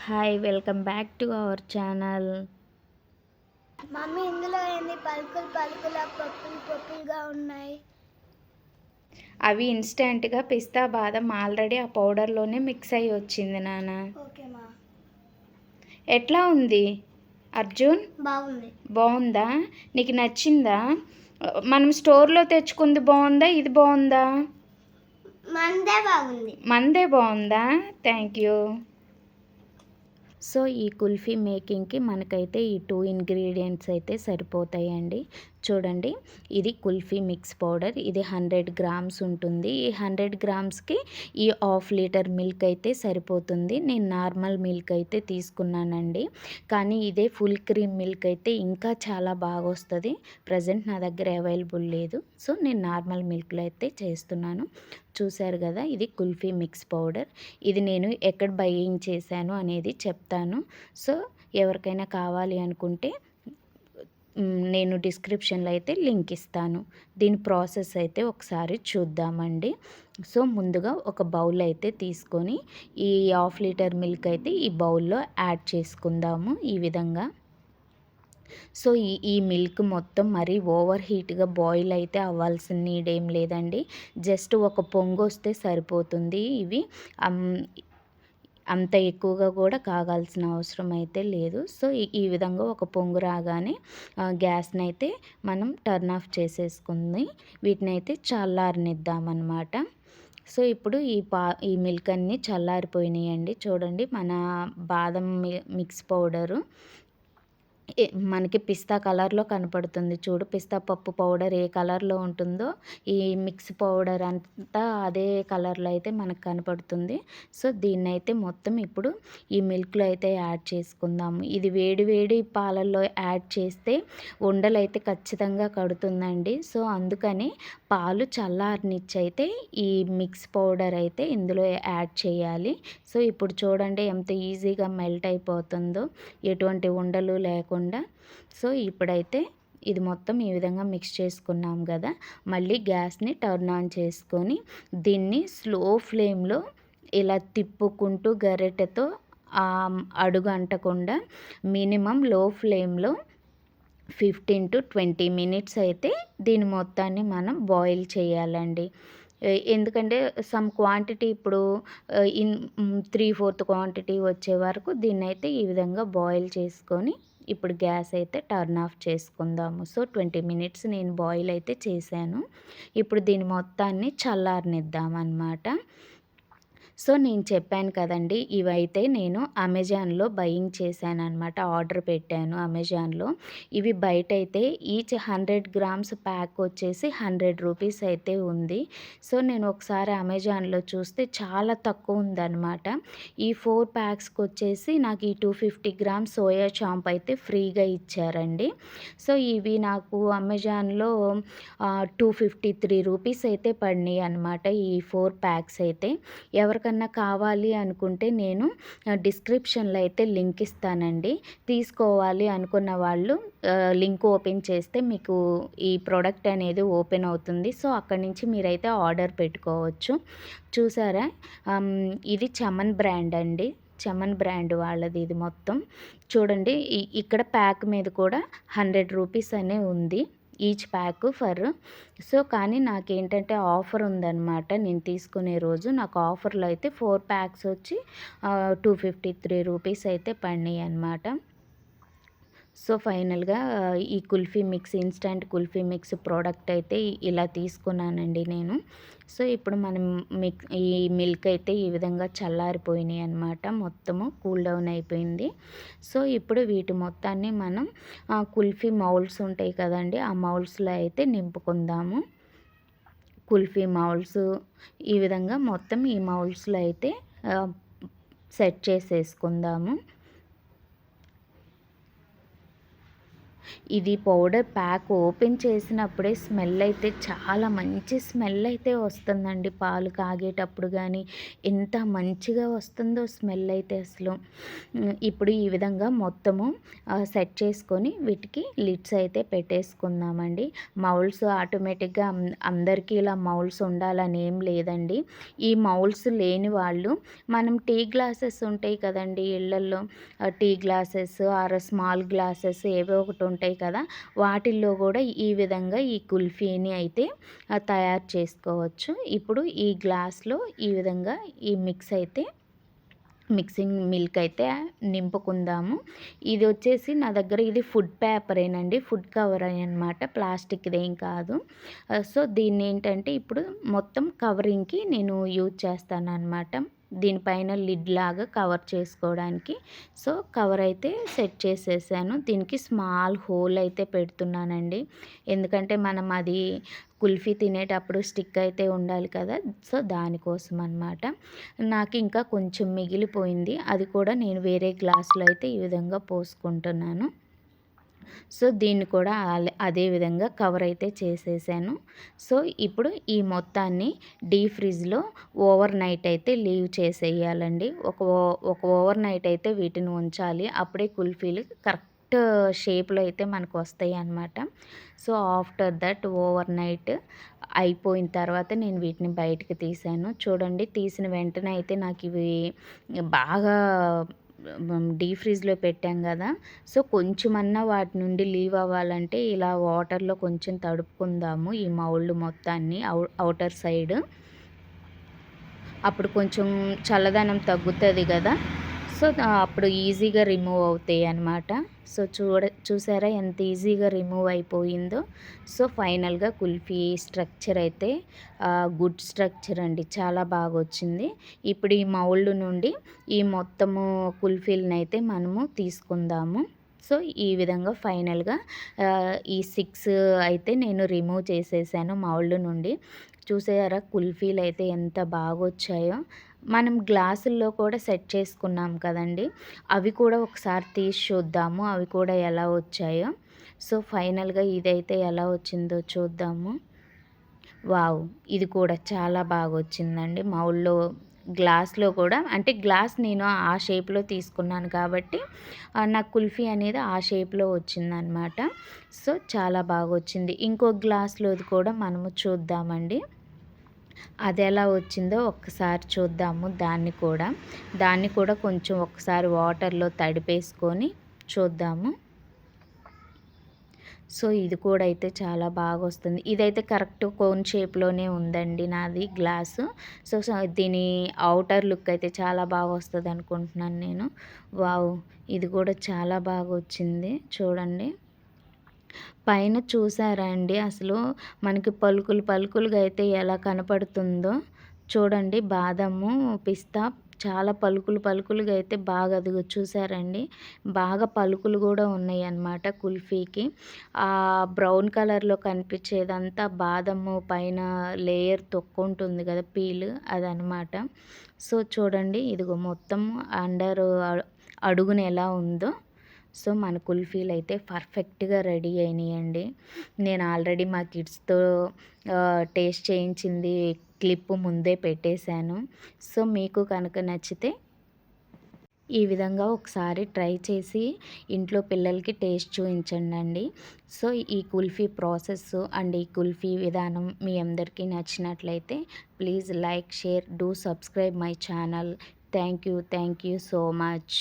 Hi, welcome back to our channel. Mummy ఇందులో ఏంది పలుకులు పలుకుల పప్పులుగా ఉన్నాయి. అవి ఇన్స్టెంట్గా పిస్తా బాదం ఆల్రెడీ ఆ పౌడర్లోనే మిక్స్ అయ్యి వచ్చింది నాన్న. ఓకే మా. ఎట్లా ఉంది అర్జున్? బాగుంది. బాగుందా? నీకు నచ్చిందా? మనం స్టోర్లో తెచ్చుకుంది బాగుందా, ఇది బాగుందా? మందే బాగుంది. మందే బాగుందా? Thank you. సో ఈ కుల్ఫీ మేకింగ్కి మనకైతే ఈ 2 ఇంగ్రీడియంట్స్ అయితే సరిపోతాయండి. చూడండి, ఇది కుల్ఫీ మిక్స్ పౌడర్. ఇది 100 గ్రామ్స్ ఉంటుంది. ఈ 100 గ్రామ్స్కి ఈ హాఫ్ లీటర్ మిల్క్ అయితే సరిపోతుంది. నేను నార్మల్ మిల్క్ అయితే తీసుకున్నానండి, కానీ ఇదే ఫుల్ క్రీమ్ మిల్క్ అయితే ఇంకా చాలా బాగా వస్తుంది. ప్రజెంట్ నా దగ్గర అవైలబుల్ లేదు, సో నేను నార్మల్ మిల్క్లో అయితే చేస్తున్నాను. చూశారు కదా, ఇది కుల్ఫీ మిక్స్ పౌడర్. ఇది నేను ఎక్కడ బయింగ్ చేశాను అనేది చెప్తాను. సో ఎవరికైనా కావాలి అనుకుంటే నేను డిస్క్రిప్షన్లో అయితే లింక్ ఇస్తాను. దీని ప్రాసెస్ అయితే ఒకసారి చూద్దామండి. సో ముందుగా ఒక బౌల్ అయితే తీసుకొని ఈ హాఫ్ లీటర్ మిల్క్ అయితే ఈ బౌల్లో యాడ్ చేసుకుందాము ఈ విధంగా. సో ఈ మిల్క్ మొత్తం మరీ ఓవర్ హీట్గా బాయిల్ అయితే అవ్వాల్సిన నీడ్ ఏం లేదండి. జస్ట్ ఒక పొంగు వస్తే సరిపోతుంది. ఇవి అంత ఎక్కువగా కూడా కాగాల్సిన అవసరం అయితే లేదు. సో ఈ విధంగా ఒక పొంగు రాగానే గ్యాస్ని అయితే మనం టర్న్ ఆఫ్ చేసేసుకుంది. వీటిని అయితే చల్లారనిద్దామన్నమాట. సో ఇప్పుడు ఈ మిల్క్ అన్నీ చల్లారిపోయినాయండి. చూడండి, మన బాదం మిక్స్ పౌడరు మనకి పిస్తా కలర్లో కనపడుతుంది. చూడు, పిస్తా పప్పు పౌడర్ ఏ కలర్లో ఉంటుందో ఈ మిక్స్ పౌడర్ అంతా అదే కలర్లో అయితే మనకు కనపడుతుంది. సో దీన్నైతే మొత్తం ఇప్పుడు ఈ మిల్క్లో అయితే యాడ్ చేసుకుందాము. ఇది వేడి వేడి పాలల్లో యాడ్ చేస్తే ఉండలు అయితే ఖచ్చితంగా కడుతుందండి. సో అందుకని పాలు చల్లారనిచ్చి అయితే ఈ మిక్స్ పౌడర్ అయితే ఇందులో యాడ్ చేయాలి. సో ఇప్పుడు చూడండి ఎంత ఈజీగా మెల్ట్ అయిపోతుందో, ఎటువంటి ఉండలు లేకుండా. సో ఇప్పుడైతే ఇది మొత్తం ఈ విధంగా మిక్స్ చేసుకున్నాం కదా, మళ్ళీ గ్యాస్ని టర్న్ ఆన్ చేసుకొని దీన్ని స్లో ఫ్లేమ్లో ఇలా తిప్పుకుంటూ గరిటెతో అడుగు అంటకుండా మినిమం లో ఫ్లేమ్లో 15 to 20 మినిట్స్ అయితే దీని మొత్తాన్ని మనం బాయిల్ చేయాలండి. ఎందుకంటే సమ్ క్వాంటిటీ ఇప్పుడు 3/4 క్వాంటిటీ వచ్చే వరకు దీన్నైతే ఈ విధంగా బాయిల్ చేసుకొని ఇప్పుడు గ్యాస్ అయితే టర్న్ ఆఫ్ చేసుకుందాము. సో 20 మినిట్స్ నేను బాయిల్ అయితే చేశాను. ఇప్పుడు దీని మొత్తాన్ని చల్లారనిద్దామన్నమాట. సో నేను చెప్పాను కదండి, ఇవైతే నేను అమెజాన్లో బయింగ్ చేశాను అనమాట. ఆర్డర్ పెట్టాను అమెజాన్లో. ఇవి బయట అయితే ఈచ్ 100 గ్రామ్స్ ప్యాక్ వచ్చేసి 100 రూపీస్ అయితే ఉంది. సో నేను ఒకసారి అమెజాన్లో చూస్తే చాలా తక్కువ ఉందన్నమాట. ఈ 4 ప్యాక్స్కి వచ్చేసి నాకు ఈ 250 గ్రామ్స్ సోయా చాంప్ అయితే ఫ్రీగా ఇచ్చారండి. సో ఇవి నాకు అమెజాన్లో 253 రూపీస్ అయితే పడినాయి అనమాట ఈ 4 ప్యాక్స్ అయితే. ఎవరికన్నా కావాలి అనుకుంటే నేను డిస్క్రిప్షన్లో అయితే లింక్ ఇస్తానండి. తీసుకోవాలి అనుకున్న వాళ్ళు లింక్ ఓపెన్ చేస్తే మీకు ఈ ప్రోడక్ట్ అనేది ఓపెన్ అవుతుంది. సో అక్కడి నుంచి మీరైతే ఆర్డర్ పెట్టుకోవచ్చు. చూసారా, ఇది చమన్ బ్రాండ్ అండి. చమన్ బ్రాండ్ వాళ్ళది ఇది మొత్తం. చూడండి, ఇక్కడ ప్యాక్ మీద కూడా 100 రూపీస్ అనే ఉంది ఈచ్ ప్యాక్ ఫర్. సో కానీ నాకేంటంటే ఆఫర్ ఉందన్నమాట. నేను తీసుకునే రోజు నాకు ఆఫర్లో అయితే 4 ప్యాక్స్ వచ్చి 253 రూపీస్ అయితే పడినాయి అన్నమాట. సో ఫైనల్గా ఈ kulfi mix, instant kulfi mix product అయితే ఇలా తీసుకున్నానండి నేను. సో ఇప్పుడు మనం ఈ మిల్క్ అయితే ఈ విధంగా చల్లారిపోయినాయి అన్నమాట. మొత్తము కూల్ డౌన్ అయిపోయింది. సో ఇప్పుడు వీటి మొత్తాన్ని మనం కుల్ఫీ మౌల్డ్స్ ఉంటాయి కదండి, ఆ మౌల్డ్స్లో అయితే నింపుకుందాము. కుల్ఫీ మౌల్డ్స్ ఈ విధంగా మొత్తం ఈ మౌల్డ్స్లో అయితే సెట్ చేసేసుకుందాము. ఇది పౌడర్ ప్యాక్ ఓపెన్ చేసినప్పుడే స్మెల్ అయితే చాలా మంచి స్మెల్ అయితే వస్తుందండి. పాలు కాగేటప్పుడు కానీ ఎంత మంచిగా వస్తుందో స్మెల్ అయితే అసలు. ఇప్పుడు ఈ విధంగా మొత్తము సెట్ చేసుకొని వీటికి లిడ్స్ అయితే పెట్టేసుకుందామండి. మౌల్డ్స్ ఆటోమేటిక్గా అందరికీ ఇలా మౌల్డ్స్ ఉండాలని ఏం లేదండి. ఈ మౌల్డ్స్ లేని వాళ్ళు మనం టీ గ్లాసెస్ ఉంటాయి కదండి ఇళ్ళల్లో, tea glasses or small glasses ఏవో ఒకటి ఉంటాయి కదా, వాటిల్లో కూడా ఈ విధంగా ఈ కుల్ఫీని అయితే తయారు చేసుకోవచ్చు. ఇప్పుడు ఈ గ్లాస్లో ఈ విధంగా ఈ మిక్సింగ్ మిల్క్ అయితే నింపుకుందాము. ఇది వచ్చేసి నా దగ్గర ఇది ఫుడ్ పేపరేనండి, ఫుడ్ కవర్ అనమాట, ప్లాస్టిక్‌దేం కాదు. సో దీన్ని ఏంటంటే ఇప్పుడు మొత్తం కవరింగ్‌కి నేను యూజ్ చేస్తాననమాట. దీనిపైన లిడ్ లాగా కవర్ చేసుకోవడానికి. సో కవర్ అయితే సెట్ చేసేసాను. దీనికి స్మాల్ హోల్ అయితే పెడుతున్నానండి. ఎందుకంటే మనం అది కుల్ఫీ తినేటప్పుడు స్టిక్ అయితే ఉండాలి కదా, సో దానికోసం అనమాట. నాకు ఇంకా కొంచెం మిగిలిపోయింది, అది కూడా నేను వేరే గ్లాసులో అయితే ఈ విధంగా పోసుకుంటున్నాను. సో దీన్ని కూడా అదే విధంగా కవర్ అయితే చేసేసాను. సో ఇప్పుడు ఈ మొత్తాన్ని డీప్ ఫ్రిడ్జ్లో ఓవర్ నైట్ అయితే లీవ్ చేసేయాలండి. ఒక ఓవర్ నైట్ అయితే వీటిని ఉంచాలి. అప్పుడే కుల్ఫీలు కరెక్ట్ షేప్లో అయితే మనకు వస్తాయి అన్నమాట. So after that over night అయిపోయిన తర్వాత నేను వీటిని బయటికి తీసాను. చూడండి, తీసిన వెంటనే అయితే నాకు ఇవి బాగా డీప్ ఫ్రిడ్జ్లో పెట్టాం కదా, సో కొంచెమన్నా వాటి నుండి లీవ్ అవ్వాలంటే ఇలా వాటర్లో కొంచెం తడుపుకుందాము ఈ మౌల్డ్ మొత్తాన్ని ఔటర్ సైడ్. అప్పుడు కొంచెం చల్లదనం తగ్గుతుంది కదా, సో అప్పుడు ఈజీగా రిమూవ్ అవుతాయి అన్నమాట. సో చూసారా ఎంత ఈజీగా రిమూవ్ అయిపోయిందో. సో ఫైనల్గా కుల్ఫీ స్ట్రక్చర్ అయితే గుడ్ స్ట్రక్చర్ అండి, చాలా బాగా వచ్చింది. ఇప్పుడు ఈ మౌల్డ్ నుండి ఈ మొత్తము కుల్ఫీలను అయితే మనము తీసుకుందాము. సో ఈ విధంగా ఫైనల్గా ఈ 6 అయితే నేను రిమూవ్ చేసేసాను మౌల్డ్ నుండి. చూసారా కుల్ఫీలు అయితే ఎంత బాగా వచ్చాయో. మనం గ్లాసుల్లో కూడా సెట్ చేసుకున్నాం కదండి, అవి కూడా ఒకసారి తీసి చూద్దాము అవి కూడా ఎలా వచ్చాయో. సో ఫైనల్గా ఇదైతే ఎలా వచ్చిందో చూద్దాము. వావ్! ఇది కూడా చాలా బాగా వచ్చిందండి. మౌల్డ్‌లో గ్లాస్‌లో కూడా, అంటే గ్లాస్ నేను ఆ షేప్‌లో తీసుకున్నాను కాబట్టి నాకు కుల్ఫీ అనేది ఆ షేప్‌లో వచ్చిందనమాట. సో చాలా బాగా వచ్చింది. ఇంకో గ్లాస్‌లోది కూడా మనము చూద్దామండి. అదెలా వచ్చిందో ఒక్కసారి చూద్దాము దాన్ని కూడా కొంచెం ఒకసారి వాటర్‌లో తడిపేసుకొని చూద్దాము. సో ఇది కూడా అయితే చాలా బాగొస్తుంది. ఇదైతే కరెక్ట్ కోన్ షేప్‌లోనే ఉందండి నాది గ్లాసు. దీని ఔటర్ లుక్ అయితే చాలా బాగొస్తదనుకుంటున్నాను నేను. వావ్! ఇది కూడా చాలా బాగొచ్చింది చూడండి. పైన చూసారా అండి అసలు మనకి పలుకులుగా అయితే ఎలా కనపడుతుందో చూడండి. బాదము, పిస్తా చాలా పలుకులుగా అయితే బాగా, అదిగో చూసారండి, బాగా పలుకులు కూడా ఉన్నాయన్నమాట కుల్ఫీకి. బ్రౌన్ కలర్లో కనిపించేదంతా బాదము పైన లేయర్ తొక్కుంటుంది కదా, పీల్, అదనమాట. సో చూడండి, ఇదిగో మొత్తం అడుగున ఎలా ఉందో. సో మన కుల్ఫీలు అయితే పర్ఫెక్ట్గా రెడీ అయినాయండి. నేను ఆల్రెడీ మా కిడ్స్తో టేస్ట్ చేయించింది క్లిప్ ముందే పెట్టేశాను. సో మీకు కనుక నచ్చితే ఈ విధంగా ఒకసారి ట్రై చేసి ఇంట్లో పిల్లలకి టేస్ట్ చూపించండి. సో ఈ కుల్ఫీ ప్రాసెస్ అండ్ ఈ కుల్ఫీ విధానం మీ అందరికీ నచ్చినట్లయితే please like, share, do subscribe my channel. Thank you so much.